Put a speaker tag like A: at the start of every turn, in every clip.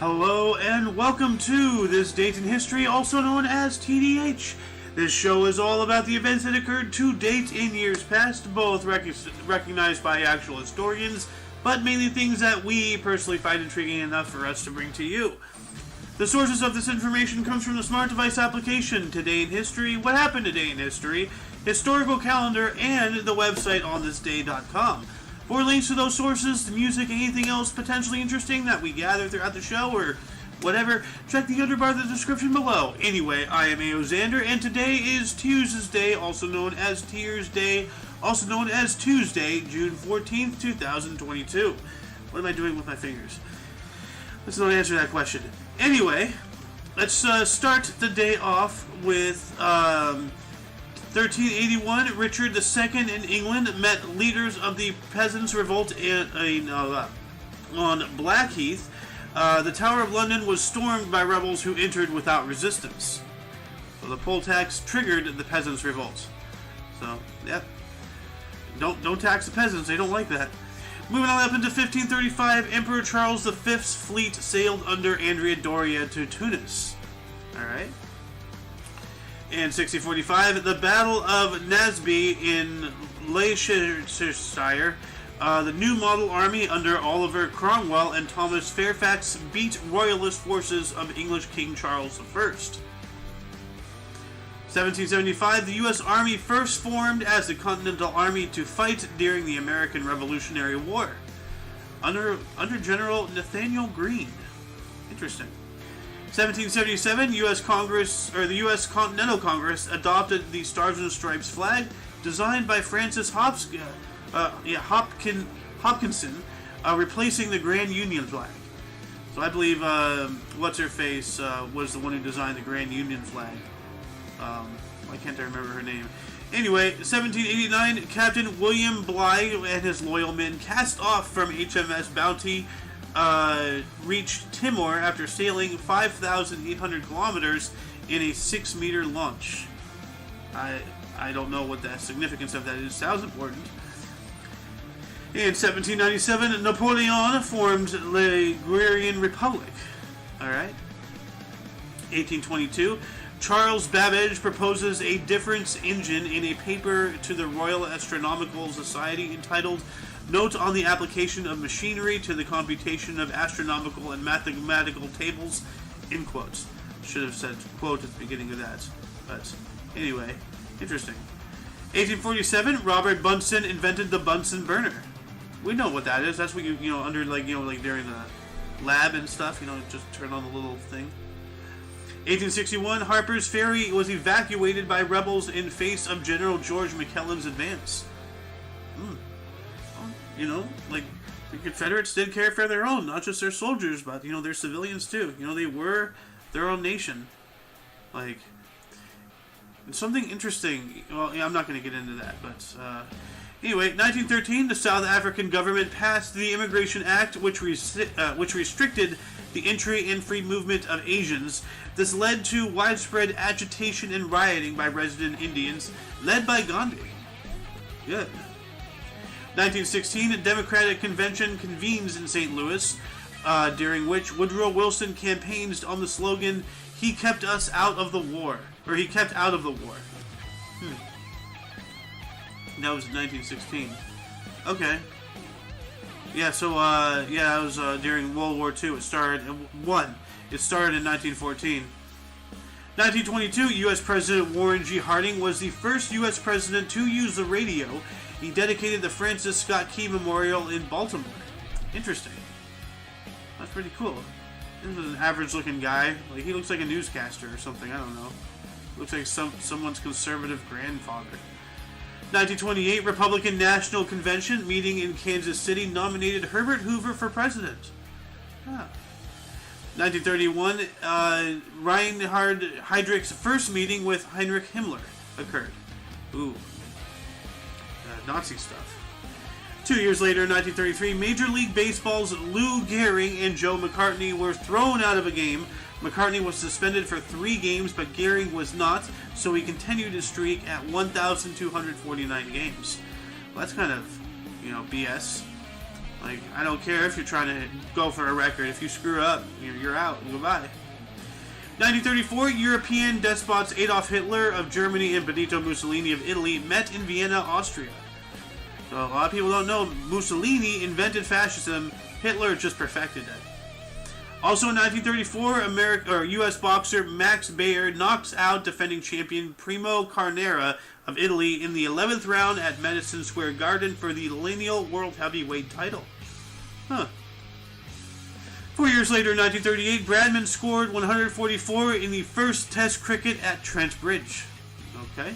A: Hello and welcome to This Date in History, also known as TDH. This show is all about the events that occurred to date in years past, both recognized by actual historians, but mainly things that we personally find intriguing enough for us to bring to you. The sources of this information comes from the Smart Device application, Today in History, What Happened Today in History, Historical Calendar, and the website onthisday.com. For links to those sources, the music, anything else potentially interesting that we gather throughout the show, or whatever, check the underbar of the description below. Anyway, I am Xander, and today is Tuesday, also known as Tears Day, also known as Tuesday, June 14th, 2022. What am I doing with my fingers? Let's not answer that question. Anyway, let's start the day off with 1381, Richard II in England met leaders of the Peasants' Revolt on Blackheath. The Tower of London was stormed by rebels who entered without resistance. So the poll tax triggered the Peasants' Revolt. So, yeah. Don't tax the peasants, they don't like that. Moving on up into 1535, Emperor Charles V's fleet sailed under Andrea Doria to Tunis. Alright. In 1645, the Battle of Naseby in Leicestershire, the new model army under Oliver Cromwell and Thomas Fairfax beat royalist forces of English King Charles I. 1775, the U.S. Army first formed as the Continental Army to fight during the American Revolutionary War, under General Nathanael Greene. Interesting. 1777, U.S. Congress, or the U.S. Continental Congress, adopted the Stars and Stripes flag, designed by Francis Hopkinson, replacing the Grand Union flag. So I believe what's-her-face was the one who designed the Grand Union flag. Why can't I remember her name? Anyway, 1789, Captain William Bligh and his loyal men cast off from HMS Bounty, reached Timor after sailing 5,800 kilometers in a 6-meter launch. I don't know what the significance of that is. Sounds important. In 1797, Napoleon formed the Ligurian Republic. Alright. 1822, Charles Babbage proposes a difference engine in a paper to the Royal Astronomical Society entitled Note on the Application of Machinery to the Computation of Astronomical and Mathematical Tables, in quotes. Should have said quote at the beginning of that. But anyway, interesting. 1847, Robert Bunsen invented the Bunsen burner. We know what that is. That's what you under like during the lab and stuff, just turn on the little thing. 1861, Harper's Ferry was evacuated by rebels in face of General George McClellan's advance. The Confederates did care for their own, not just their soldiers, but, their civilians too. They were their own nation. Like, something interesting, I'm not going to get into that, but, anyway, 1913, the South African government passed the Immigration Act, which restricted the entry and free movement of Asians. This led to widespread agitation and rioting by resident Indians, led by Gandhi. Good. 1916, a Democratic Convention convenes in St. Louis, during which Woodrow Wilson campaigns on the slogan, "He kept us out of the war," or "He kept out of the war." That was 1916. Okay. Yeah, so, it was during World War II. It started in 1914. 1922, U.S. President Warren G. Harding was the first U.S. president to use the radio. He dedicated the Francis Scott Key Memorial in Baltimore. Interesting. That's pretty cool. This is an average-looking guy. Like, he looks like a newscaster or something. I don't know. Looks like someone's conservative grandfather. 1928, Republican National Convention meeting in Kansas City nominated Herbert Hoover for president. 1931, Reinhard Heydrich's first meeting with Heinrich Himmler occurred. Ooh. Nazi stuff. 2 years later, in 1933, Major League Baseball's Lou Gehrig and Joe McCartney were thrown out of a game. McCartney was suspended for 3 games, but Gehrig was not, so he continued his streak at 1,249 games. Well, that's kind of, BS. Like, I don't care if you're trying to go for a record. If you screw up, you're out. Goodbye. 1934, European despots Adolf Hitler of Germany and Benito Mussolini of Italy met in Vienna, Austria. So a lot of people don't know Mussolini invented fascism. Hitler just perfected it. Also in 1934, U.S. boxer Max Baer knocks out defending champion Primo Carnera of Italy in the 11th round at Madison Square Garden for the lineal world heavyweight title. Huh. 4 years later, in 1938, Bradman scored 144 in the first Test cricket at Trent Bridge. Okay.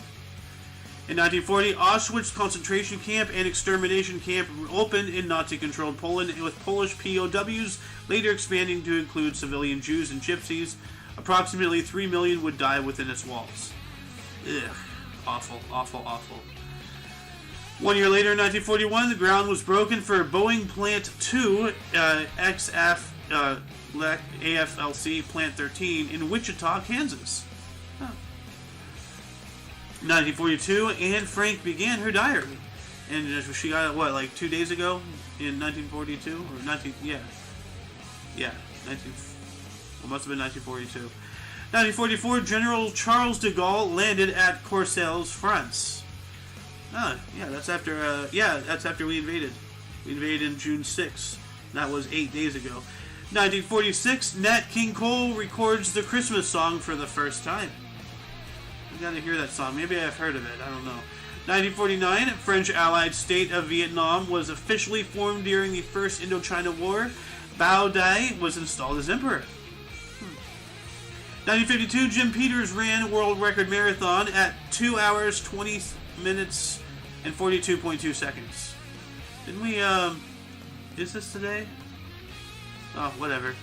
A: In 1940, Auschwitz concentration camp and extermination camp opened in Nazi-controlled Poland with Polish POWs, later expanding to include civilian Jews and Gypsies. Approximately 3 million would die within its walls. Ugh. Awful, awful, awful. 1 year later, in 1941, the ground was broken for Boeing Plant 2, AFLC Plant 13 in Wichita, Kansas. Huh. 1942, Anne Frank began her diary. And she got it, what, like 2 days ago? In 1942? Or 19... Yeah. Yeah. Well, must have been 1942. 1944, General Charles de Gaulle landed at Courcelles, France. Ah, yeah, that's after we invaded. We invaded in June 6th. That was 8 days ago. 1946, Nat King Cole records the Christmas song for the first time. You gotta hear that song. Maybe I've heard of it. I don't know. 1949, French allied state of Vietnam was officially formed during the First Indochina War. Bao Dai was installed as emperor. 1952, Jim Peters ran world record marathon at 2 hours, 20 minutes, and 42.2 seconds. Didn't we, is this today? Oh, whatever.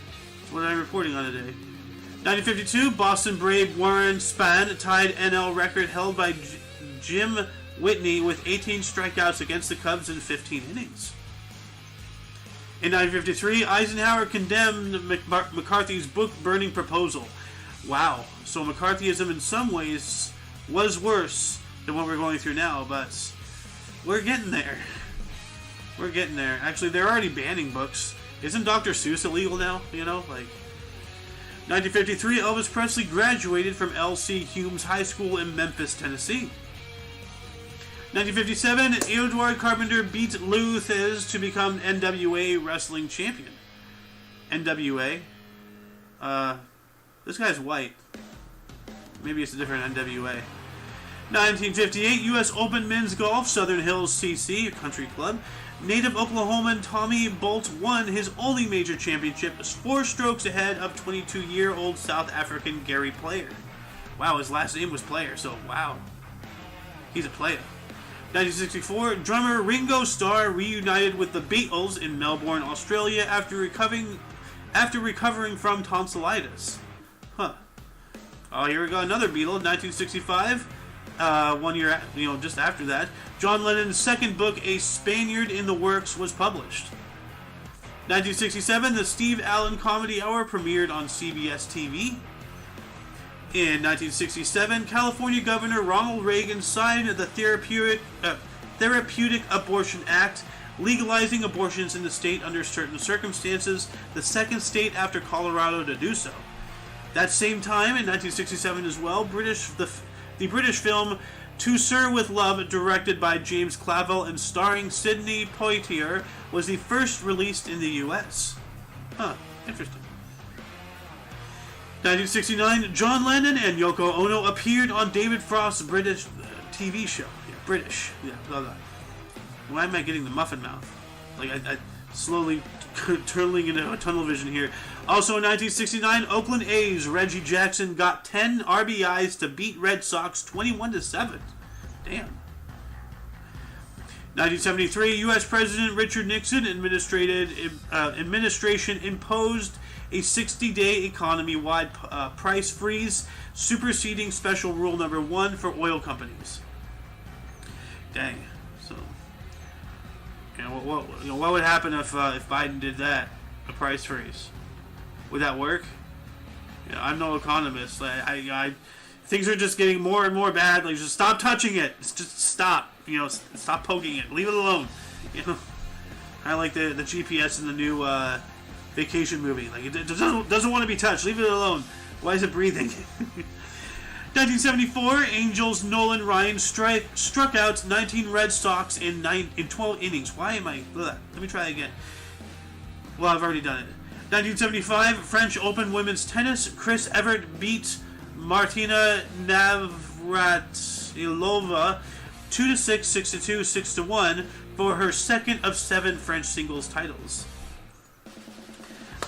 A: It's what I'm reporting on today. 1952, Boston Brave Warren Spahn tied NL record held by Jim Whitney with 18 strikeouts against the Cubs in 15 innings. In 1953, Eisenhower condemned McCarthy's book-burning proposal. Wow. So McCarthyism in some ways was worse than what we're going through now, but we're getting there. We're getting there. Actually, they're already banning books. Isn't Dr. Seuss illegal now? 1953, Elvis Presley graduated from L.C. Humes High School in Memphis, Tennessee. 1957, Eduard Carpenter beat Lou Thesz to become NWA Wrestling Champion. NWA? This guy's white. Maybe it's a different NWA. 1958, U.S. Open Men's Golf, Southern Hills CC, a country club. Native Oklahoman Tommy Bolt won his only major championship, 4 strokes ahead of 22-year-old South African Gary Player. Wow, his last name was Player, so wow. He's a player. 1964, drummer Ringo Starr reunited with the Beatles in Melbourne, Australia after recovering from tonsillitis. Huh. Oh, here we go, another Beatle. 1965, 1 year, just after that, John Lennon's second book, A Spaniard in the Works, was published. 1967, the Steve Allen Comedy Hour premiered on CBS TV. In 1967, California Governor Ronald Reagan signed the Therapeutic Abortion Act, legalizing abortions in the state under certain circumstances, the second state after Colorado to do so. That same time, in 1967 as well, the British film To Sir with Love, directed by James Clavell and starring Sidney Poitier, was the first released in the U.S. Huh, interesting. 1969, John Lennon and Yoko Ono appeared on David Frost's British TV show. Yeah, British. Yeah, blah, blah. Why am I getting the muffin mouth? I slowly turning into a tunnel vision here. Also in 1969, Oakland A's Reggie Jackson got 10 RBIs to beat Red Sox 21-7. Damn. 1973, U.S. President Richard Nixon administration imposed a 60-day economy-wide price freeze, superseding Special Rule Number 1 for oil companies. Dang. So, what would happen if Biden did that? A price freeze. Would that work? I'm no economist. Things are just getting more and more bad. Just stop touching it. Just stop. Stop poking it. Leave it alone. I like the GPS in the new Vacation movie. Like, it doesn't want to be touched. Leave it alone. Why is it breathing? 1974, Angels' Nolan Ryan struck out 19 Red Sox in 12 innings. Why am I... Ugh. Let me try again. Well, I've already done it. 1975, French Open Women's Tennis. Chris Evert beat Martina Navratilova 2-6, 6-2, 6-1 for her second of 7 French singles titles.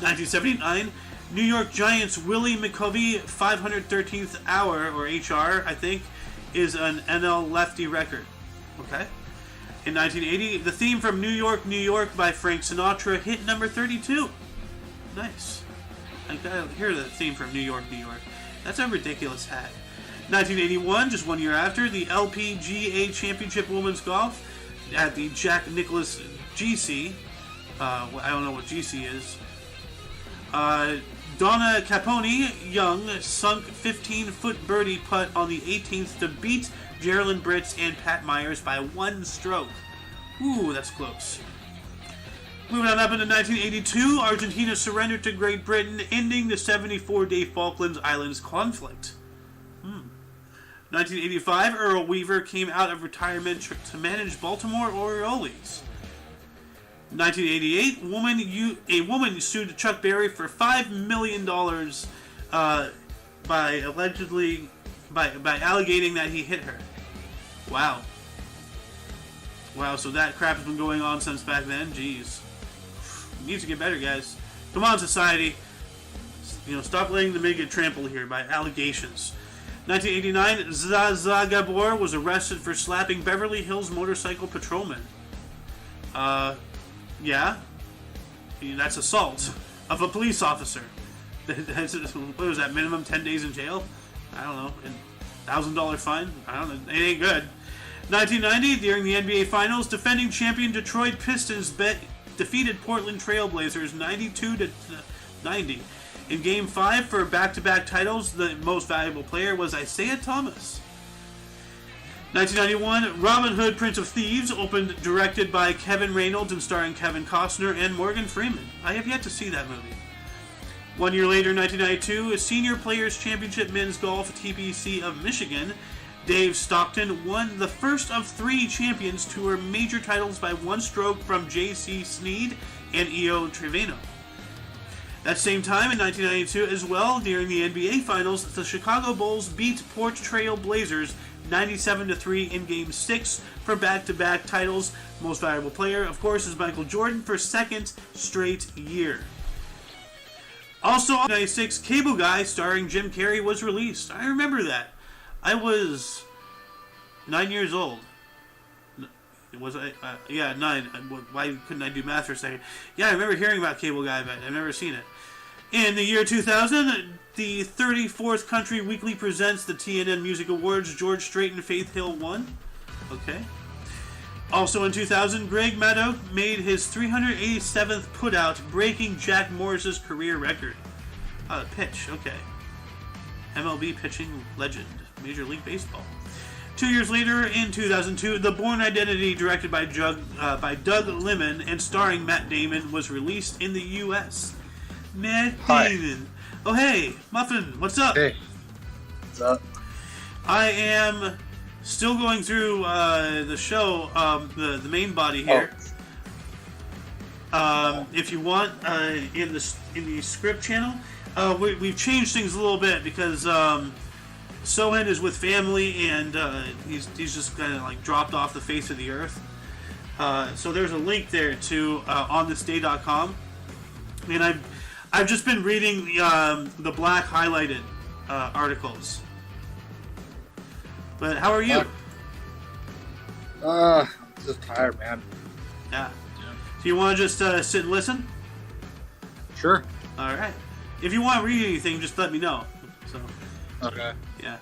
A: 1979, New York Giants' Willie McCovey 513th hour, or HR, I think, is an NL lefty record. Okay. In 1980, the theme from New York, New York by Frank Sinatra hit number 32. Nice. I gotta hear the theme from New York, New York. That's a ridiculous hat. 1981, just 1 year after, the LPGA Championship Women's Golf at the Jack Nicklaus GC. I don't know what GC is. Donna Caponi Young sunk 15-foot birdie putt on the 18th to beat Geraldine Britz and Pat Myers by 1 stroke. Ooh, that's close. Moving on up into 1982, Argentina surrendered to Great Britain, ending the 74-day Falklands Islands conflict. 1985, Earl Weaver came out of retirement to manage Baltimore Orioles. 1988, a woman sued Chuck Berry for $5 million by alleging that he hit her. Wow. Wow, so that crap has been going on since back then? Jeez. Needs to get better, guys. Come on, society. Stop letting the men get trampled here by allegations. 1989, Zaza Gabor was arrested for slapping Beverly Hills motorcycle patrolman. Yeah. That's assault of a police officer. What was that, minimum 10 days in jail? I don't know. And $1,000 fine? I don't know. It ain't good. 1990, during the NBA Finals, defending champion Detroit Pistons defeated Portland Trailblazers 92-90. In Game 5 for back-to-back titles, the most valuable player was Isaiah Thomas. 1991, Robin Hood, Prince of Thieves, opened directed by Kevin Reynolds and starring Kevin Costner and Morgan Freeman. I have yet to see that movie. 1 year later, 1992, Senior Players Championship Men's Golf TPC of Michigan, Dave Stockton won the first of 3 champions to earn major titles by 1 stroke from J.C. Sneed and E.O. Trevino. That same time, in 1992 as well, during the NBA Finals, the Chicago Bulls beat Port Trail Blazers 97-3 in Game 6 for back-to-back titles. Most valuable player, of course, is Michael Jordan for 2nd straight year. Also, 1996, Cable Guy, starring Jim Carrey, was released. I remember that. I was 9 years old. Was I? Yeah, 9. Why couldn't I do math for a second? Yeah, I remember hearing about Cable Guy, but I've never seen it. In the year 2000, the 34th Country Weekly presents the TNN Music Awards. George Strait and Faith Hill won. Okay. Also in 2000, Greg Maddow made his 387th putout, breaking Jack Morris's career record. Pitch, okay. MLB pitching legend, Major League Baseball. 2 years later, in 2002, The Bourne Identity, directed by Doug Liman and starring Matt Damon, was released in the U.S. Matt Damon. Oh, hey, Muffin, what's up?
B: Hey. What's up?
A: I am still going through the show, the main body here. If you want, in the script channel, we've changed things a little bit because Sohan is with family and he's just kind of like dropped off the face of the earth. So there's a link there to onthisday.com, and I've just been reading the black highlighted articles. But how are you?
B: I'm just tired, man.
A: Yeah. So you want to just sit and listen?
B: Sure.
A: All right. If you want to read anything, just let me know. So.
B: Okay.
A: Yeah.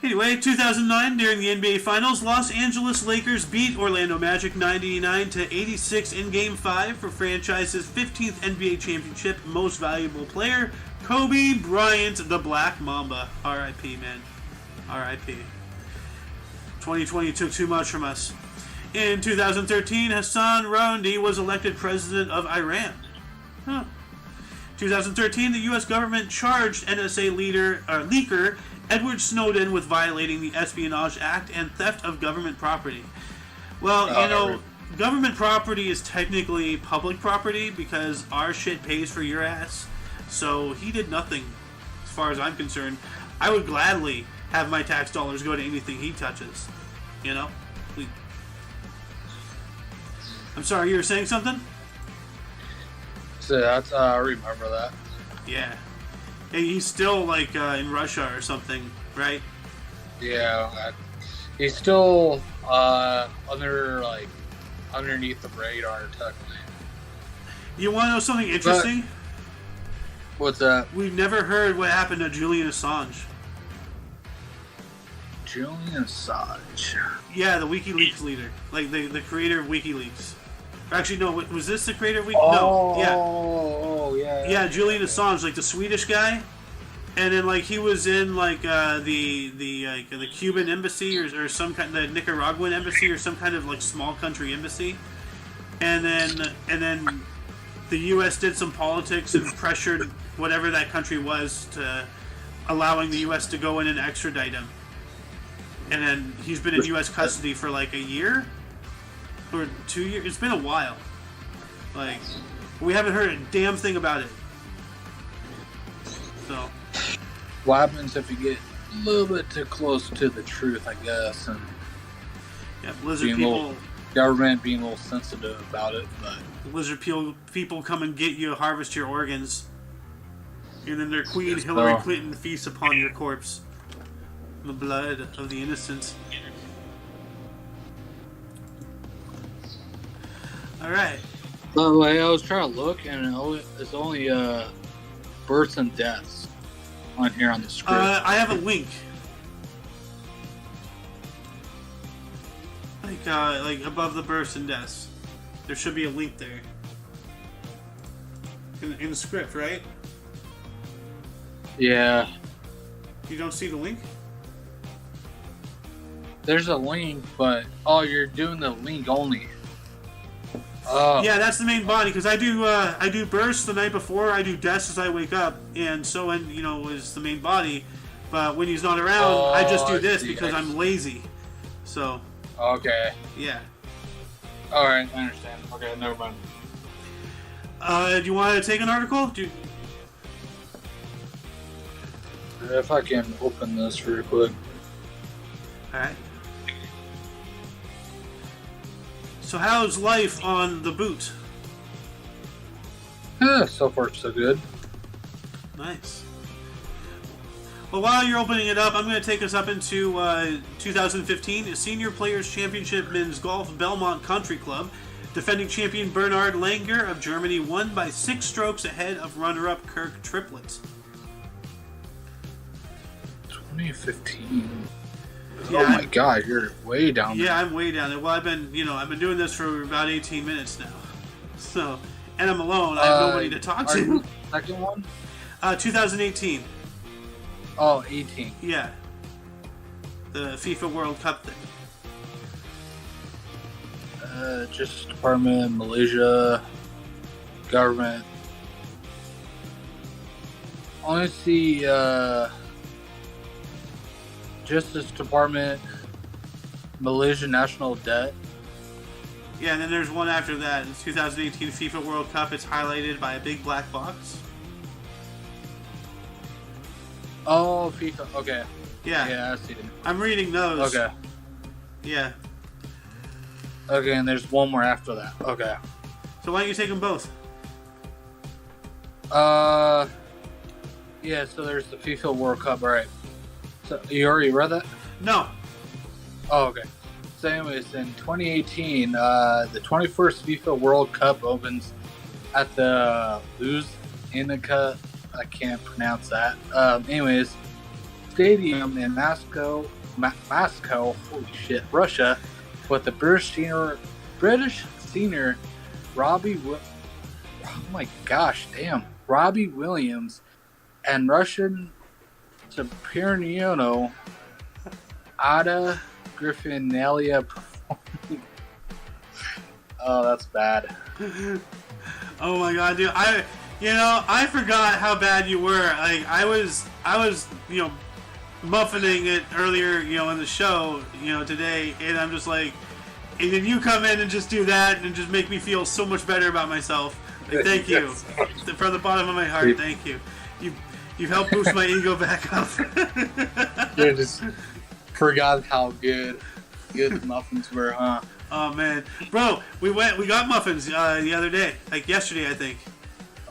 A: Anyway, 2009, during the NBA Finals, Los Angeles Lakers beat Orlando Magic 99-86 in Game 5 for franchise's 15th NBA championship. Most valuable player, Kobe Bryant, the Black Mamba. R.I.P., man. R.I.P. 2020 took too much from us. In 2013, Hassan Rouhani was elected president of Iran. 2013, the U.S. government charged NSA leaker Edward Snowden with violating the Espionage Act and theft of government property. Well, government property is technically public property because our shit pays for your ass. So he did nothing, as far as I'm concerned. I would gladly have my tax dollars go to anything he touches. You know? I'm sorry, you were saying something?
B: So that's I remember that.
A: Yeah. Hey, he's still like in Russia or something, right?
B: Yeah, he's still underneath the radar, technically.
A: You want to know something interesting?
B: What's that?
A: We've never heard what happened to Julian Assange.
B: Julian Assange.
A: Yeah, the WikiLeaks leader, like the creator of WikiLeaks. Actually, no. Was this the creator of WikiLeaks? No. Yeah.
B: Oh, yeah.
A: Yeah, Julian Assange, like the Swedish guy, and then like he was in like the Cuban embassy or some kind, the Nicaraguan embassy or some kind of like small country embassy, and then the U.S. did some politics and pressured whatever that country was to allowing the U.S. to go in and extradite him, and then he's been in U.S. custody for like a year. Or 2 years. It's been a while. Like, we haven't heard a damn thing about it. So.
B: What happens if you get a little bit too close to the truth, I guess, and
A: yeah, lizard people.
B: Government being a little sensitive about it, but
A: lizard people come and get you, harvest your organs, and then their queen Hillary Clinton feasts upon your corpse. The blood of the innocent. Alright.
B: By the way, I was trying to look, and it's only births and deaths on here on the screen.
A: I have a link. Like above the births and deaths. There should be a link there. In the script, right?
B: Yeah.
A: You don't see the link?
B: There's a link, but you're doing the link only.
A: Yeah, that's the main body because I do bursts the night before, I do deaths as I wake up, and so is the main body. But when he's not around, I just do this because I'm lazy. So.
B: Okay.
A: Yeah.
B: All right, I understand. Okay, never mind.
A: Do you want to take an article?
B: If I can open this real quick.
A: All right. So how's life on the boot?
B: So far so good.
A: Nice. Well, while you're opening it up, I'm going to take us up into 2015. Senior Players Championship Men's Golf Belmont Country Club. Defending champion Bernhard Langer of Germany won by 6 strokes ahead of runner-up Kirk Triplett.
B: 2015.
A: Yeah,
B: oh my God, you're way down there.
A: Yeah, I'm way down there. Well, I've been doing this for about 18 minutes now. So, and I'm alone. I have nobody to talk to.
B: Second one?
A: 2018.
B: Oh, 18.
A: Yeah. The FIFA World Cup thing.
B: Justice Department, Malaysia, government. I want to see Justice Department, Malaysia national debt.
A: Yeah, and then there's one after that. It's 2018 FIFA World Cup. It's highlighted by a big black box.
B: Oh, FIFA. Okay.
A: Yeah.
B: Yeah, I see it.
A: I'm reading those.
B: Okay.
A: Yeah.
B: Okay, and there's one more after that. Okay.
A: So why don't you take them both?
B: Yeah, so there's the FIFA World Cup, alright. So, you already read that?
A: No.
B: Oh, okay. So anyways, in 2018, the 21st FIFA World Cup opens at the Luz-Inica, I can't pronounce that. Anyways, stadium in Moscow, holy shit, Russia, with the British senior Robbie Williams and Russian Superiorno Ada Griffinelia performing Oh, that's bad.
A: Oh my god, dude! I forgot how bad you were. Like I was, muffining it earlier, in the show, today, and I'm just like, and then you come in and just do that and just make me feel so much better about myself. Like, thank you, from the bottom of my heart. Thank you. You've helped boost my ego back up.
B: You just forgot how good the muffins were, huh?
A: Oh man, bro, we got muffins the other day, like yesterday, I think.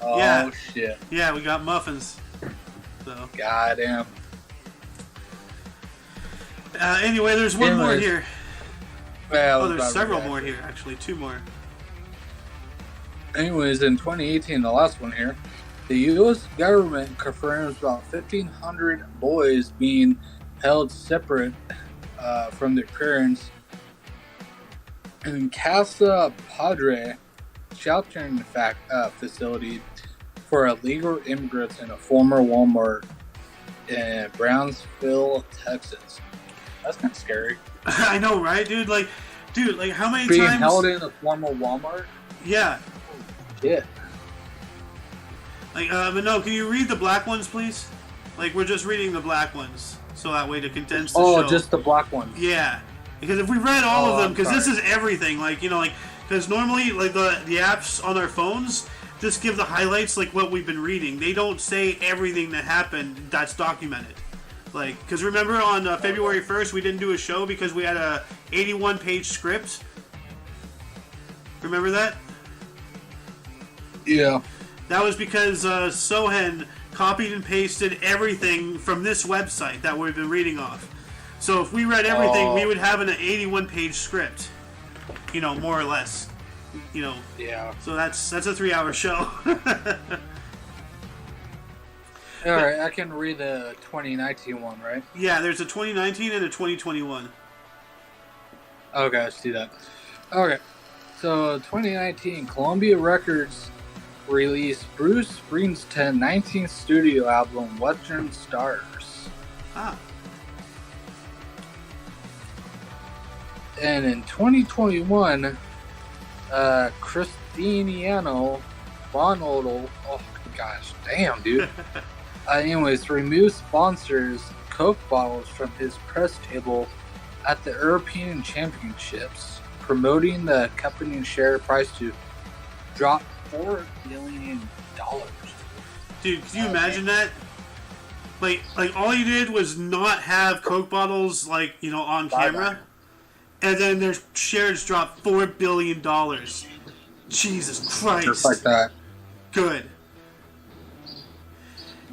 B: Oh
A: yeah.
B: Shit.
A: Yeah, we got muffins. So.
B: Goddamn.
A: Anyway, there's one more here.
B: Well,
A: there's several more here, actually, 2 more.
B: Anyways, in 2018, the last one here, the U.S. government confirms about 1,500 boys being held separate from their parents in Casa Padre sheltering facility for illegal immigrants in a former Walmart in Brownsville, Texas. That's kind of scary.
A: I know, right, dude? Like, how many
B: being
A: times...
B: held in a former Walmart?
A: Yeah.
B: Shit.
A: Like, but no, can you read the black ones, please? Like, we're just reading the black ones, so that way to condense the show.
B: Oh, just the black ones.
A: Yeah. Because if we read all of them, because this is everything, because normally, like, the apps on our phones just give the highlights, like, what we've been reading. They don't say everything that happened that's documented. Like, because remember on February 1st, we didn't do a show because we had a 81-page script? Remember that?
B: Yeah.
A: That was because Sohen copied and pasted everything from this website that we've been reading off. So if we read everything, we would have an 81-page script, more or less,
B: Yeah.
A: So that's a 3-hour show.
B: All right, I can read the 2019 one, right?
A: Yeah, there's a 2019 and a 2021.
B: Okay, I see that. Okay, so 2019, Columbia Records released Bruce Springsteen's 19th studio album, Western Stars.
A: Ah.
B: And in 2021, Cristiano Ronaldo, oh gosh, damn, dude. Anyways, removed sponsors Coke bottles from his press table at the European Championships, promoting the company's share price to drop $4 billion.
A: Dude, can you imagine that? Like all you did was not have Coke bottles, on camera, and then their shares dropped $4 billion. Jesus Christ.
B: Just like that.
A: Good.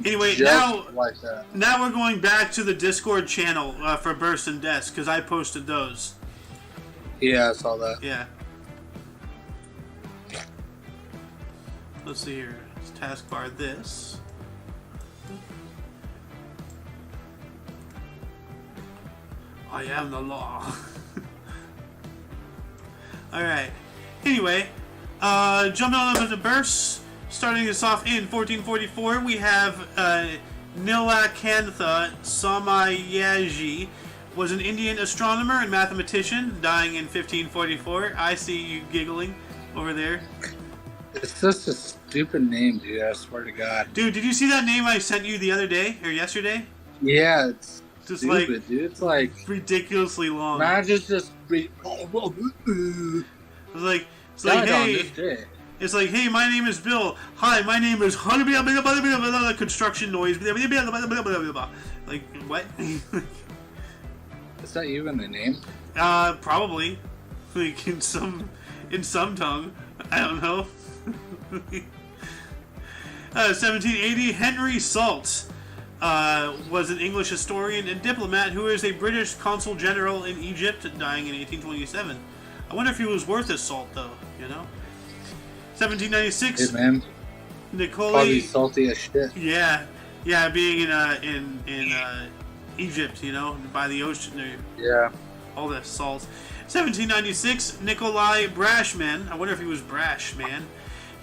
A: Anyway,
B: Just like that.
A: Now we're going back to the Discord channel for Burst and Desk, because I posted those.
B: Yeah, I saw that.
A: Yeah. Let's see here. Let's taskbar this. I am the law. Alright. Anyway, jumping on over to Burst. Starting us off in 1444, we have Nilakantha Samayaji, was an Indian astronomer and mathematician, dying in 1544. I see you giggling over there.
B: It's just a stupid name, dude. I swear to God.
A: Dude, did you see that name I sent you the other day or yesterday?
B: Yeah, it's
A: just
B: stupid, dude. It's like
A: ridiculously long.
B: It's
A: like, hey. It's like, hey, my name is Bill. Hi, my name is construction noise. Like, what?
B: Is that even a name?
A: Probably. Like, in some tongue. I don't know. 1780, Henry Salt was an English historian and diplomat who is a British consul general in Egypt, dying in 1827. I wonder if he was worth his salt, though, 1796.
B: Hey, man.
A: Nikolai.
B: Probably salty as shit.
A: Yeah, being in Egypt, by the ocean.
B: Yeah.
A: All that salt. 1796, Nikolai Brashman. I wonder if he was Brashman.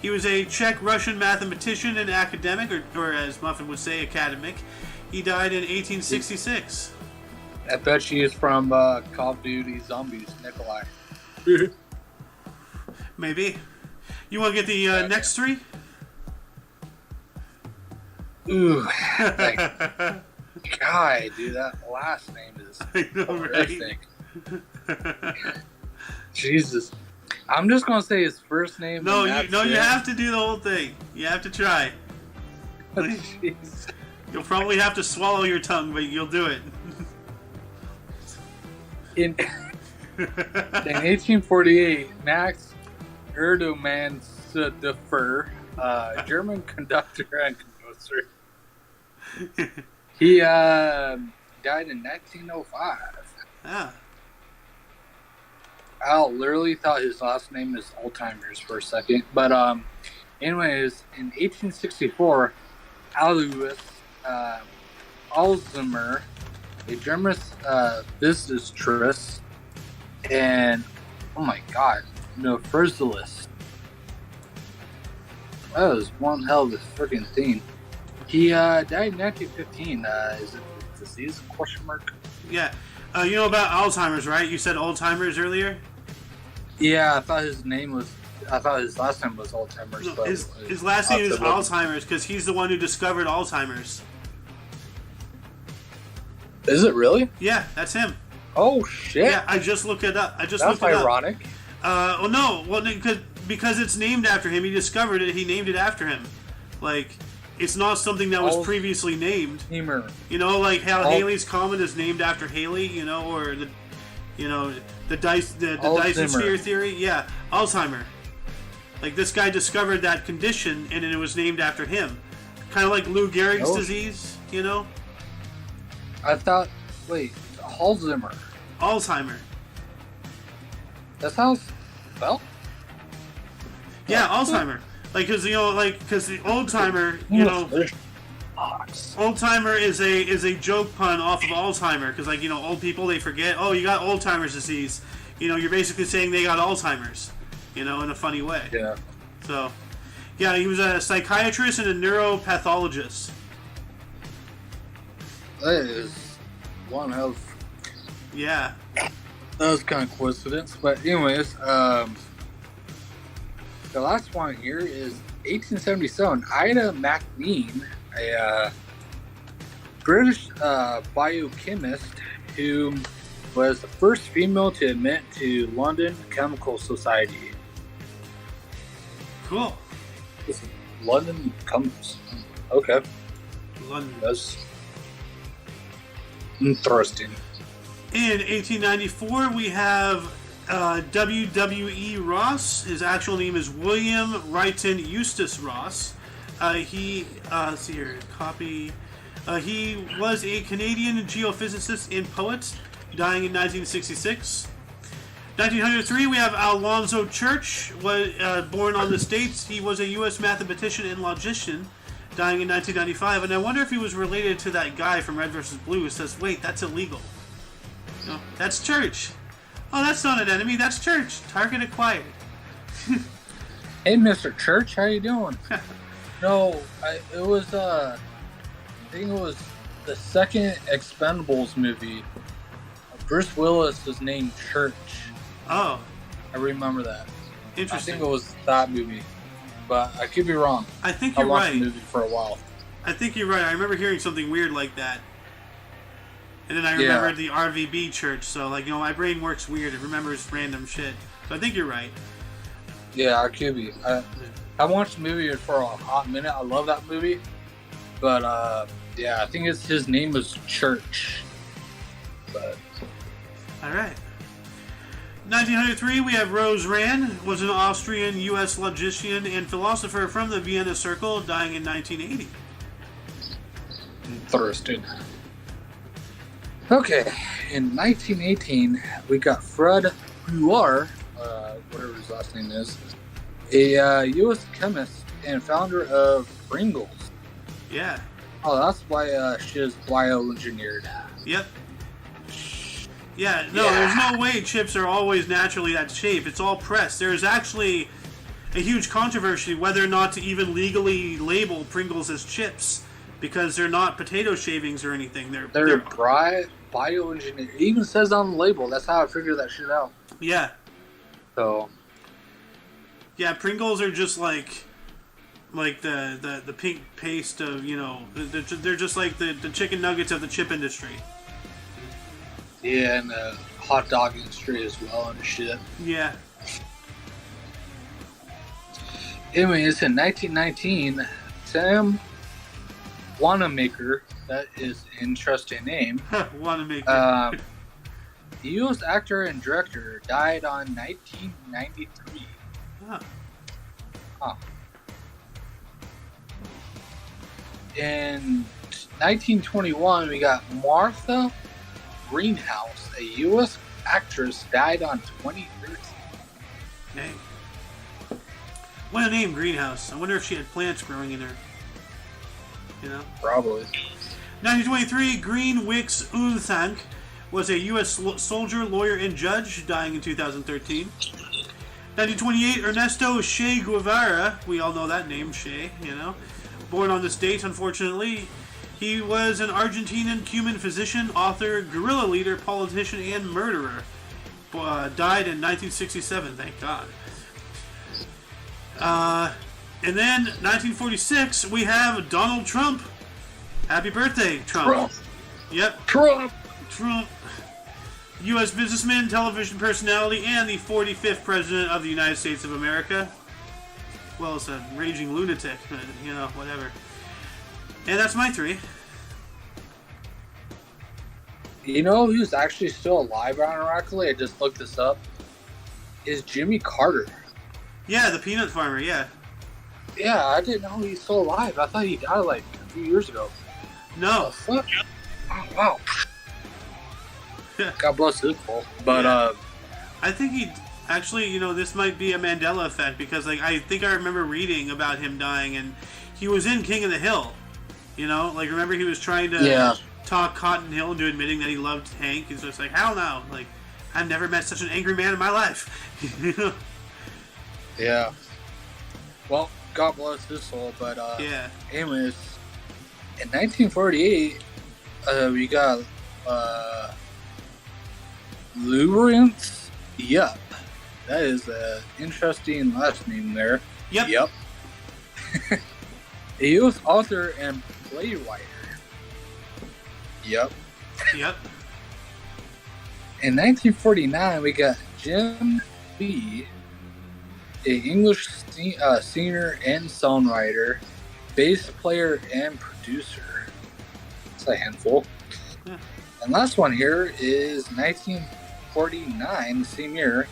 A: He was a Czech-Russian mathematician and academic, or as Muffin would say, academic. He died in 1866.
B: I bet she is from Call of Duty Zombies, Nikolai.
A: Maybe. You want to get the next three?
B: Ooh. Like, God, dude, that last name is horrific. Right? Jesus. I'm just going to say his first name.
A: No, you have to do the whole thing. You have to try.
B: Jeez.
A: You'll probably have to swallow your tongue, but you'll do it.
B: In 1848, Max Erdogan-Stöfer, German conductor and composer, he died in 1905.
A: Ah.
B: I literally thought his last name was Alzheimer's for a second. But anyways, in 1864, Alois Alzheimer, a German physicist, and oh my god, no, Frizzlist. That was one hell of a freaking thing. He died in 1915. Is it a disease? Question mark.
A: Yeah. You know about Alzheimer's, right? You said Alzheimer's earlier?
B: Yeah, I thought his last name was Alzheimer's.
A: No, his last name is Alzheimer's because he's the one who discovered Alzheimer's.
B: Is it really?
A: Yeah, that's him.
B: Oh, shit.
A: Yeah, I just looked it up.
B: That's ironic.
A: Well, no. Well, because it's named after him. He discovered it. He named it after him. Like, it's not something that was previously named.
B: Alzheimer.
A: You know, like how Halley's Comet is named after Halley, you know, or the Dyson sphere theory. Yeah, Alzheimer. Like, this guy discovered that condition, and it was named after him. Kind of like Lou Gehrig's disease, you know?
B: I thought, wait, Alzheimer.
A: Alzheimer.
B: That's how it's spelled?
A: Yeah, Alzheimer. Like, because the old timer, you know, old timer is a joke pun off of Alzheimer, because, like, you know, old people, they forget, oh, you got Alzheimer's disease. You know, you're basically saying they got Alzheimer's, you know, in a funny way.
B: Yeah.
A: So, yeah, he was a psychiatrist and a neuropathologist.
B: That is one hell of...
A: Yeah.
B: That was kind of coincidence. But anyways, the last one here is 1877. Ida McNean, a British biochemist who was the first female to admit to London Chemical Society.
A: Cool.
B: This is London Chemical. Okay.
A: London.
B: That's interesting.
A: In 1894, we have W.W.E. Ross. His actual name is William Wrighton Eustace Ross. Let's see here, copy. He was a Canadian geophysicist and poet, dying in 1966. 1903, we have Alonzo Church, was born on this date. He was a U.S. mathematician and logician, dying in 1995. And I wonder if he was related to that guy from Red vs. Blue who says, wait, that's illegal. No, that's Church. Oh, that's not an enemy, that's Church. Target acquired.
B: Hey, Mr. Church, how you doing? No, I think it was the second Expendables movie. Bruce Willis was named Church.
A: Oh.
B: I remember that.
A: Interesting.
B: I think it was that movie, but I could be wrong.
A: I think you're right.
B: I watched the movie for a while.
A: I think you're right. I remember hearing something weird like that. And then I remembered the RVB Church, so, like, you know, my brain works weird. It remembers random shit. So I think you're right.
B: Yeah, I could be. I watched the movie for a hot minute. I love that movie. But, yeah, I think his name was Church. But...
A: Alright. 1903, we have Rose Rand, was an Austrian U.S. logician and philosopher from the Vienna Circle, dying in 1980.
B: Interesting. Okay, in 1918, we got Fred Huar, whatever his last name is, a U.S. chemist and founder of Pringles.
A: Yeah.
B: Oh, that's why she is bioengineered.
A: Yep. Yeah, no, there's no way chips are always naturally that shape. It's all pressed. There's actually a huge controversy whether or not to even legally label Pringles as chips, because they're not potato shavings or anything. They're bioengineered.
B: It even says on the label. That's how I figured that shit out.
A: Yeah.
B: So,
A: Yeah, Pringles are just like the pink paste of, you know, they're just like the chicken nuggets of the chip industry.
B: Yeah, and the hot dog industry as well and shit.
A: Yeah.
B: Anyways, in 1919, Sam Wanamaker, that is an interesting name.
A: Wanamaker.
B: The U.S. actor and director died on 1993.
A: Huh.
B: In 1921, we got Martha Greenhouse, a U.S. actress, died on 2013.
A: Dang. What a name, Greenhouse. I wonder if she had plants growing in her. You know?
B: Probably.
A: 1923, Green Wicks Unthank was a U.S. soldier, lawyer, and judge, dying in 2013. 1928, Ernesto Che Guevara, we all know that name, Che, you know, born on this date, unfortunately. He was an Argentinian-Cuban physician, author, guerrilla leader, politician, and murderer. Died in 1967, thank God. And then, 1946, we have Donald Trump. Happy birthday, Trump. Yep.
B: Trump.
A: U.S. businessman, television personality, and the 45th President of the United States of America. Well, it's a raging lunatic, but, you know, whatever. And that's my three.
B: You know who's actually still alive, ironically? I just looked this up. Is Jimmy Carter.
A: Yeah, the peanut farmer, yeah.
B: Yeah, I didn't know he's still alive. I thought he died like a few years ago.
A: No.
B: Fuck? Oh, wow. God bless his soul. But,
A: yeah. I think he... Actually, you know, this might be a Mandela effect, because, like, I think I remember reading about him dying, and he was in King of the Hill. You know? Like, remember he was trying to talk Cotton Hill into admitting that he loved Hank? He's just like, hell no. Like, I've never met such an angry man in my life. You know?
B: Yeah. Well, God bless his soul, but,
A: yeah.
B: Anyways, in 1948, we got, Lawrence Yup. That is an interesting last name there.
A: Yep.
B: A U.S. author and playwright. Yep. In 1949, we got Jim B., an English singer and songwriter, bass player, and producer. It's a handful. Yeah. And last one here is 1949, same year.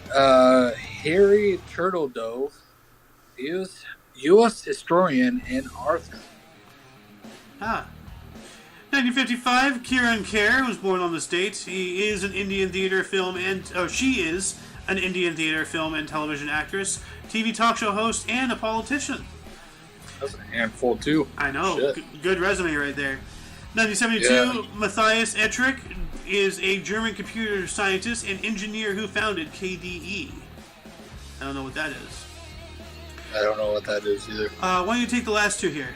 B: Harry Turtledove, U.S. historian and author.
A: 1955, Kieran Kher was born on this date. He is an Indian theater, film, and she is an Indian theater, film, and television actress, TV talk show host, and a politician.
B: That's a handful too.
A: I know. Good resume right there. 1972, Matthias Ettrich is a German computer scientist and engineer who founded KDE. I don't know what that is.
B: I don't know what that is either.
A: Why don't you take the last two here?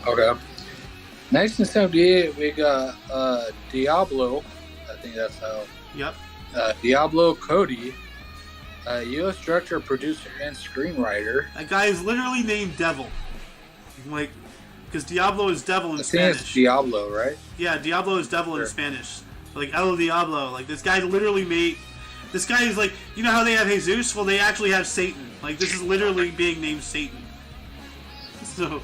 B: Okay. 1978, we got Diablo. I think that's how.
A: Yep.
B: Diablo Cody, U.S. director, producer, and screenwriter.
A: That guy is literally named Devil. Like, because Diablo is devil in Spanish.
B: I think it's Diablo, right?
A: Yeah, Diablo is devil in Spanish. Like, El Diablo. Like, this guy literally made... This guy is like... You know how they have Jesus? Well, they actually have Satan. Like, this is literally being named Satan. So...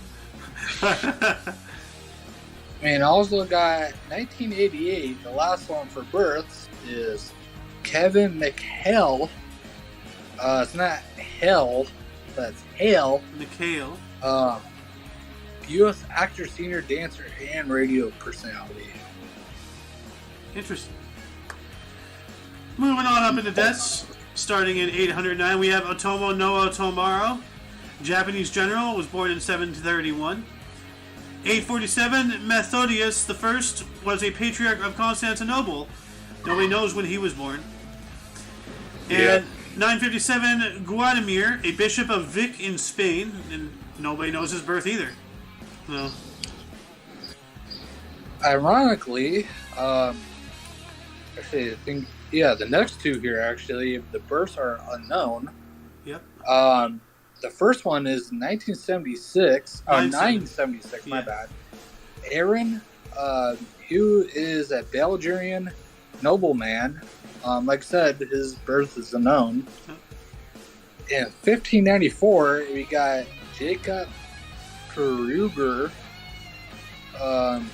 B: And also got 1988, the last one for births, is Kevin McHale. It's not Hell, but it's Hale.
A: McHale.
B: U.S. actor, senior dancer, and radio personality.
A: Interesting. Moving on up into deaths, starting in 809, we have Otomo no Otomaro, Japanese general, was born in 731. 847, Methodius I was a patriarch of Constantinople. Nobody knows when he was born. And 957, Guadamir, a bishop of Vic in Spain, and nobody knows his birth either. No.
B: Ironically, actually, I think, the next two here, actually, the births are unknown.
A: Yep.
B: The first one is 1976. 976, my bad. Aaron, who is a Belgian nobleman. Like I said, his birth is unknown. In 1594, we got Jacob Kruger.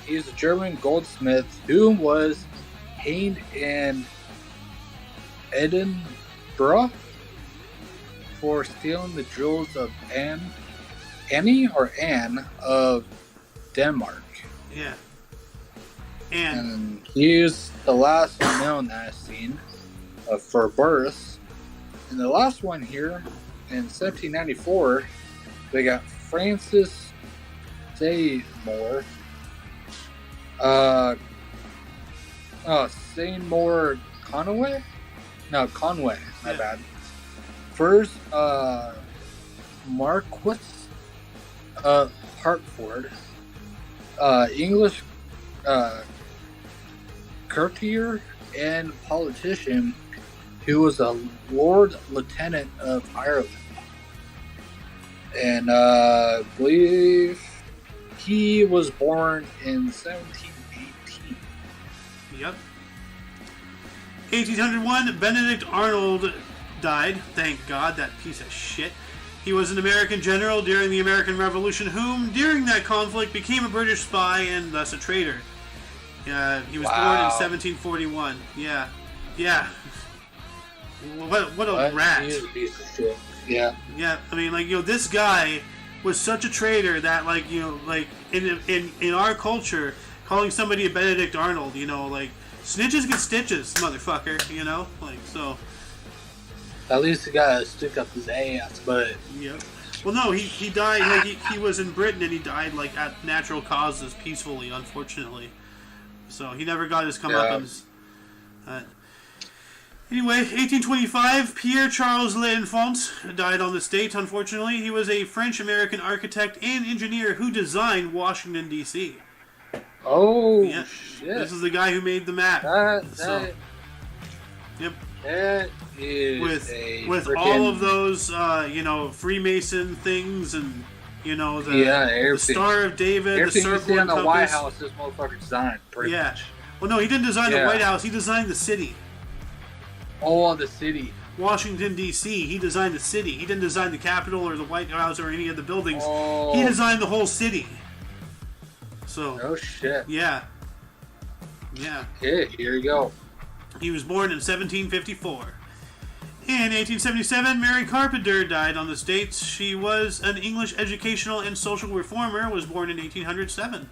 B: He's a German goldsmith who was hanged in Edinburgh for stealing the jewels of Anne of Denmark.
A: Yeah.
B: And he's the last known that I've seen for births. And the last one here in 1794, we got Francis Seymour. Seymour Conway? No, Conway. My bad. First, Marquis of Hartford. English courtier and politician who was a Lord Lieutenant of Ireland. And I believe he was born in 1718.
A: Yep. 1801, Benedict Arnold died. Thank God, that piece of shit. He was an American general during the American Revolution whom, during that conflict, became a British spy and thus a traitor. He was born in 1741. Yeah. Yeah. What a rat.
B: He is a piece of shit. Yeah.
A: Yeah, I mean, like, this guy was such a traitor that, like, like, in our culture, calling somebody a Benedict Arnold, like, snitches get stitches, motherfucker, like, so.
B: At least he got to stick up his ass, but.
A: Yep. Well, no, he died, like, he was in Britain and he died, like, at natural causes, peacefully, unfortunately. So he never got his comeuppance. Anyway, 1825, Pierre-Charles L'Enfant died on this date, unfortunately. He was a French-American architect and engineer who designed Washington, D.C.
B: Oh, shit.
A: This is the guy who made the map. Yep.
B: That is
A: with all of those, Freemason things and, the Star of David,
B: everything
A: the circle
B: you see
A: and
B: on the
A: compass.
B: White House, this motherfucker designed, pretty much.
A: Well, no, he didn't design the White House. He designed the city.
B: Oh, the city.
A: Washington, D.C. He designed the city. He didn't design the Capitol or the White House or any of the buildings.
B: Oh.
A: He designed the whole city. So.
B: Oh, shit.
A: Yeah. Yeah.
B: Okay, here you go.
A: He was born in 1754. In 1877, Mary Carpenter died on this date. She was an English educational and social reformer, was born in 1807.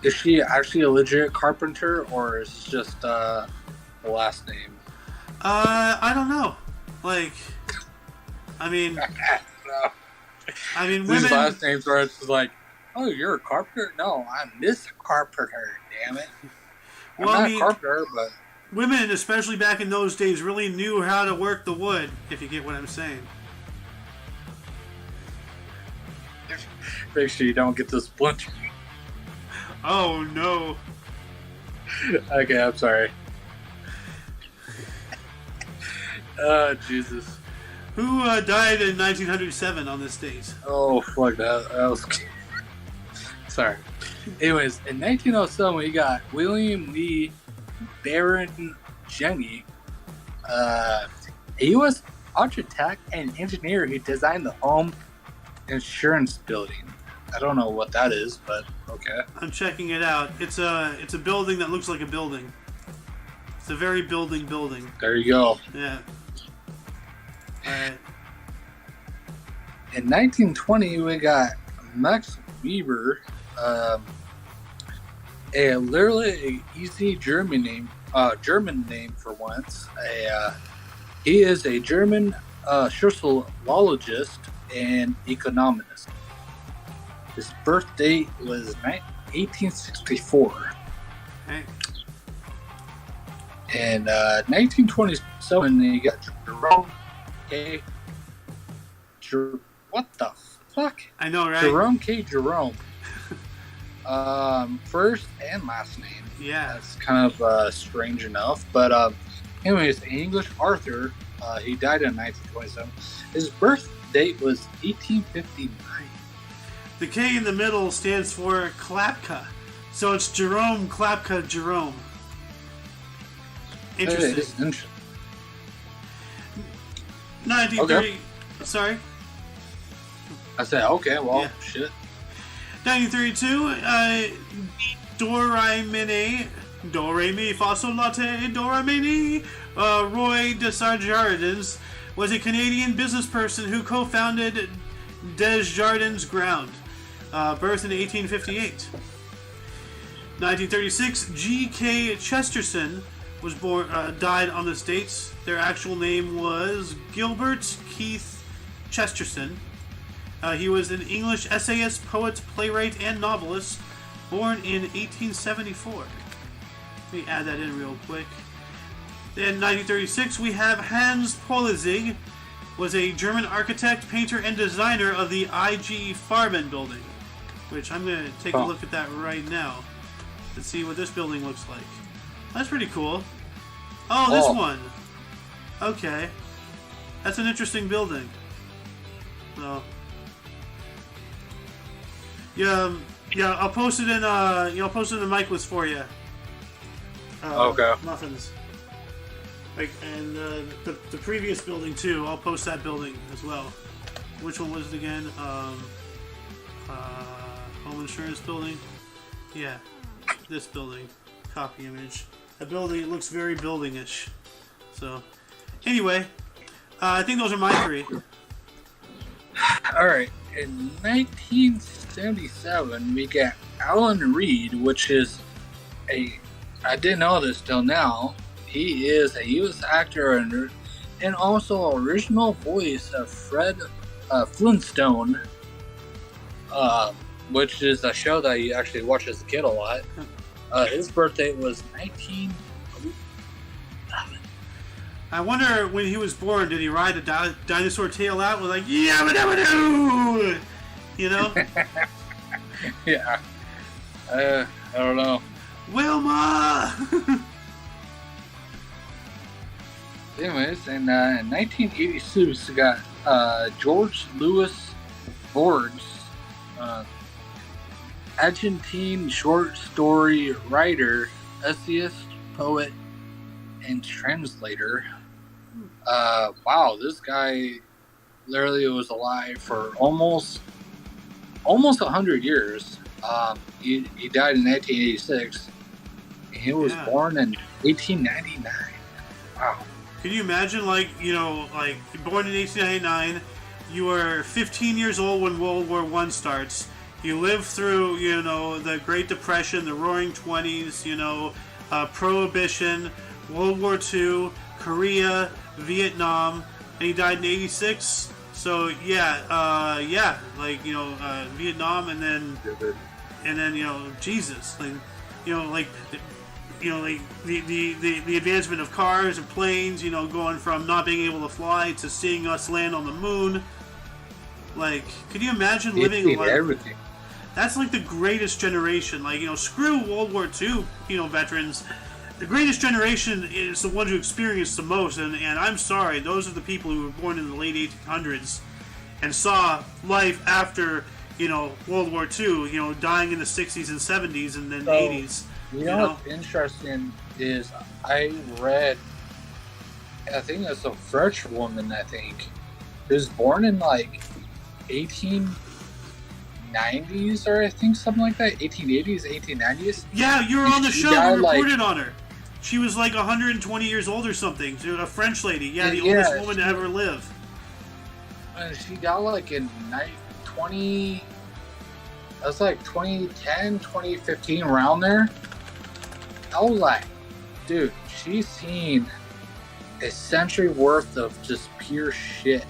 B: Is she actually a legit carpenter, or is it just the last name?
A: I don't know. Like, I mean, women.
B: These last names are just like, oh, you're a carpenter? No, I'm Miss Carpenter. Damn it. I'm not a carpenter, but
A: women, especially back in those days, really knew how to work the wood. If you get what I'm saying.
B: Make sure you don't get this splinter.
A: Oh no.
B: Okay, I'm sorry. Oh, Jesus.
A: Who died in 1907 on this date?
B: Oh, fuck that. That was... Sorry. Anyways, in 1907, we got William Lee Baron Jenny, a U.S. architect and engineer who designed the home insurance building. I don't know what that is, but okay.
A: I'm checking it out. It's a building that looks like a building. It's a very building.
B: There you go.
A: Yeah. Alright.
B: In 1920, we got Max Weber, a literally easy German name for once. He is a German sociologist and economist. His birth date was 1864.
A: Okay.
B: In 1927, you got Jerome K. What the fuck?
A: I know, right?
B: Jerome K. Jerome. First and last name.
A: Yeah.
B: That's kind of strange enough. But anyways, an English author, He died in 1927. His birth date was 1859.
A: The K in the middle stands for Klapka. So it's Jerome Klapka Jerome. Interesting. 1930. Okay. Sorry?
B: I said, okay, well, yeah. Shit.
A: 1932, Do Re Mi Fa Sol Latte, Do Re Mi Ni. Roy Desjardins was a Canadian business person who co-founded Desjardins Ground. Birth in 1858. 1936, G.K. Chesterton was born, died on this date. Their actual name was Gilbert Keith Chesterton. He was an English essayist, poet, playwright, and novelist, born in 1874. Let me add that in real quick. In 1936, we have Hans Poelzig, was a German architect, painter, and designer of the IG Farben building, which I'm going to take a look at that right now to see what this building looks like. That's pretty cool. Oh, this one. Okay. That's an interesting building. So, yeah, I'll post it in I'll post it in the mic list for you.
B: Okay.
A: Muffins. Like, and the previous building too. I'll post that building as well. Which one was it again? Home insurance building. Yeah, this building. Copy image. That building looks very building-ish. So, anyway, I think those are my three.
B: All right. In 1977, we got Alan Reed, which is I didn't know this till now. He is a U.S. actor and also original voice of Fred Flintstone, which is a show that you actually watch as a kid a lot. His birthday was 1911.
A: I wonder when he was born, did he ride the dinosaur tail out with like, yabba-dabba-doo? You know?
B: Yeah. I don't know.
A: Wilma!
B: Anyways, in 1986, we got George Louis Borges, Argentine short story writer, essayist, poet, and translator. Wow, this guy literally was alive for almost 100 years. He died in 1986. And he was born in 1899. Wow.
A: Can you imagine, like, born in 1899, you were 15 years old when World War I starts. You lived through, the Great Depression, the Roaring 20s, Prohibition, World War II, Korea, Vietnam, and he died in 86. So Vietnam, and then Jesus, the advancement of cars and planes, going from not being able to fly to seeing us land on the moon. Like, could you imagine living
B: everything?
A: That's like the greatest generation. Like, screw World War II, veterans. The greatest generation is the ones who experienced the most, and I'm sorry, those are the people who were born in the late 1800s and saw life after, World War II, dying in the 60s and 70s and then 80s.
B: You know what's interesting is I read, I think it's a French woman, I think, who's born in like 1890s or I think something like that, 1880s, 1890s.
A: Yeah, you were on the show, we reported on her. She was like 120 years old or something. She was a French lady. Yeah, the oldest woman to ever live.
B: She got like in 20... That's like 2010, 2015, around there. I was like, dude, she's seen a century worth of just pure shit.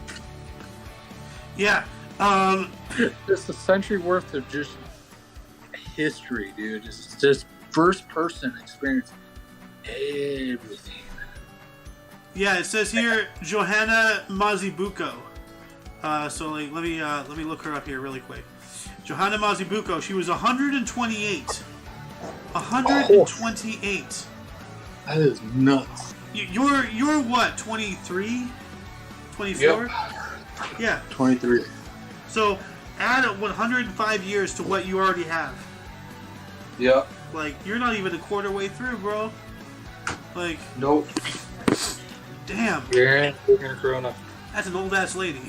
A: Yeah.
B: Just a century worth of just history, dude. It's just first person experience. Everything.
A: Yeah, it says here Johanna Mazibuko. So let me look her up here really quick. Johanna Mazibuko. She was 128. 128.
B: That is nuts.
A: You're what? 23? 24?
B: Yep.
A: Yeah.
B: 23.
A: So add 105 years to what you already have.
B: Yep.
A: Like, you're not even a quarter way through, bro. Like,
B: Nope.
A: damn.
B: You're in Corona.
A: That's an old ass lady.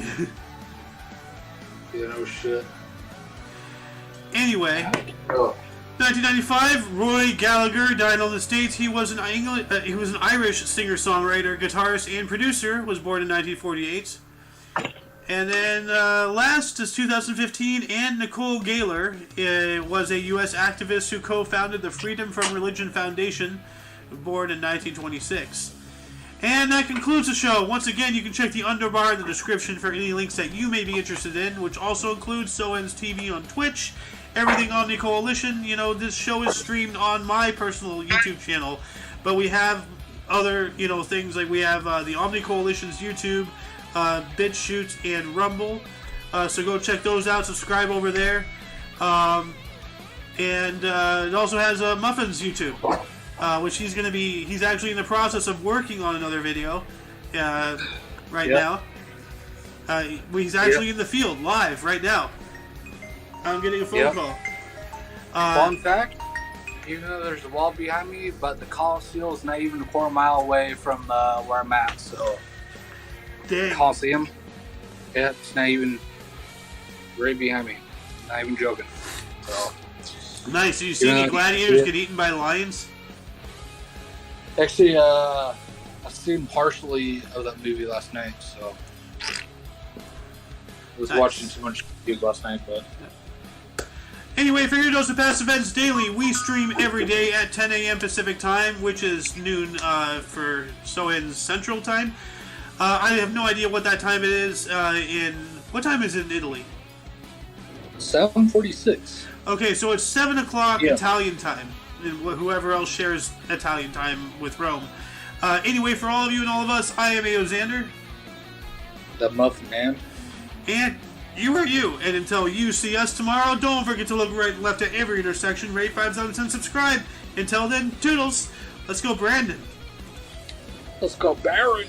B: Yeah, no shit.
A: Anyway,
B: Oh.
A: 1995, Roy Gallagher died on the States. He was an Irish singer-songwriter, guitarist, and producer. Was born in 1948. And then last is 2015, Anne Nicole Gaylor was a U.S. activist who co-founded the Freedom from Religion Foundation, born in 1926. And that concludes the show. Once again, you can check the underbar in the description for any links that you may be interested in, which also includes SoEn's TV on Twitch, everything OMNI Coalition. You know, this show is streamed on my personal YouTube channel, but we have other, things like we have the OMNI Coalition's YouTube, BitChute, and Rumble. So go check those out. Subscribe over there. And it also has Muffin's YouTube, which he's actually in the process of working on another video right now. He's actually in the field, live, right now. I'm getting a phone call.
B: Fun fact, even though there's a wall behind me, but the Coliseum is not even a quarter mile away from where I'm at, so...
A: Dang.
B: Coliseum. Yeah, it's not even right behind me. Not even joking. So...
A: Nice. Did you see any gladiators get eaten by lions?
B: Actually, I seen partially of that movie last night, so... I was watching too much YouTube last night, but...
A: Anyway, for your dose of past events daily, we stream every day at 10 a.m. Pacific time, which is noon for SoEn's Central Time. I have no idea what that time it is what time is it in Italy?
B: 7:46.
A: Okay, so it's 7 o'clock Italian time, and whoever else shares Italian time with Rome. Anyway, for all of you and all of us, I am Aozander.
B: The Muffin Man.
A: And you are you. And until you see us tomorrow, don't forget to look right and left at every intersection, rate 5 stars and subscribe. Until then, toodles. Let's go, Brandon.
B: Let's go, Barry.